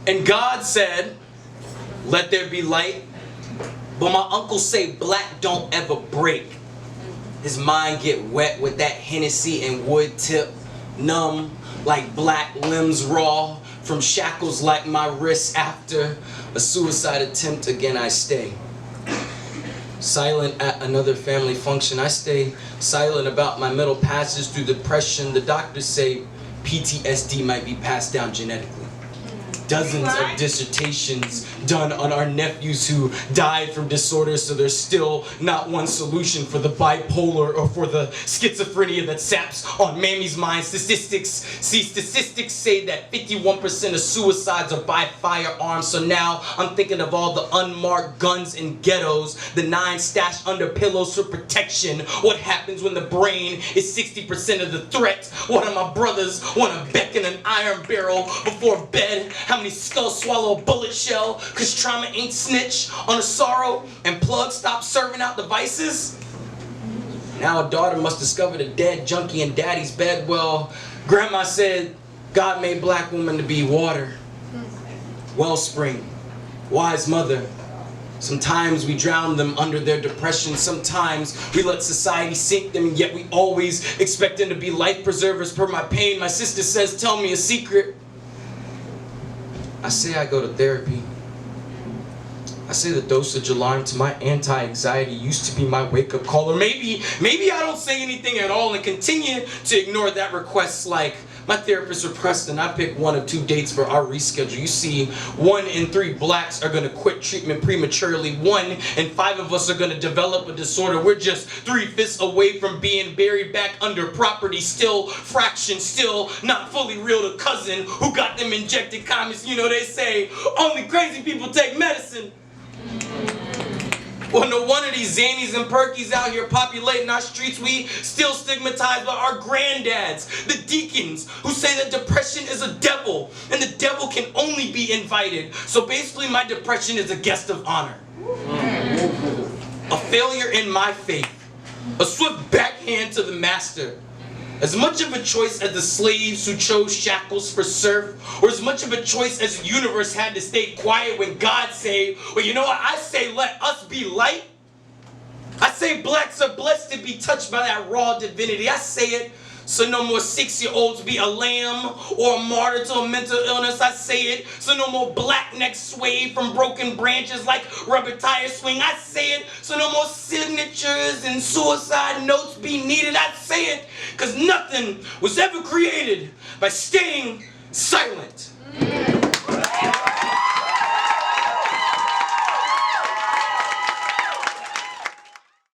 And God said, let there be light. But my uncle say black don't ever break. His mind get wet with that Hennessy and wood tip, numb like black limbs raw from shackles like my wrists after a suicide attempt. Again I stay silent at another family function. I stay silent about my middle passage through depression. The doctors say PTSD might be passed down genetically. Dozens of dissertations done on our nephews who died from disorders, so there's still not one solution for the bipolar or for the schizophrenia that saps on Mammy's mind. Statistics say that 51% of suicides are by firearms, so now I'm thinking of all the unmarked guns in ghettos, the 9 stashed under pillows for protection. What happens when the brain is 60% of the threat? One of my brothers wanna beckon an iron barrel before bed. How many skulls swallow a bullet shell? Cause trauma ain't snitch on a sorrow and plugs stop serving out devices? Now a daughter must discover the dead junkie in daddy's bed. Well, grandma said God made black women to be water, wellspring, wise mother. Sometimes we drown them under their depression. Sometimes we let society sink them, and yet we always expect them to be life preservers. Per my pain, my sister says, tell me a secret. I say I go to therapy. I say the dosage alarm to my anti-anxiety used to be my wake-up call. Or maybe I don't say anything at all and continue to ignore that request. Like my therapist requested, and I pick 1 of 2 dates for our reschedule. You see, 1 in 3 blacks are gonna quit treatment prematurely. 1 in 5 of us are gonna develop a disorder. We're just 3/5 away from being buried back under property. Still fraction, still not fully real to cousin who got them injected comments. You know, they say only crazy people take medicine. Well, no wonder these Xannies and Perkies out here populating our streets. We still stigmatized by our granddads, the deacons, who say that depression is a devil, and the devil can only be invited. So basically my depression is a guest of honor. A failure in my faith. A swift backhand to the master. As much of a choice as the slaves who chose shackles for serf, or as much of a choice as the universe had to stay quiet when God said, well, you know what, I say let us be light. I say blacks are blessed to be touched by that raw divinity. I say it so no more 6-year-olds be a lamb or a martyr to a mental illness. I say it so no more black necks sway from broken branches like rubber tires swing. I say it so no more signatures and suicide notes be needed. I say it because nothing was ever created by staying silent.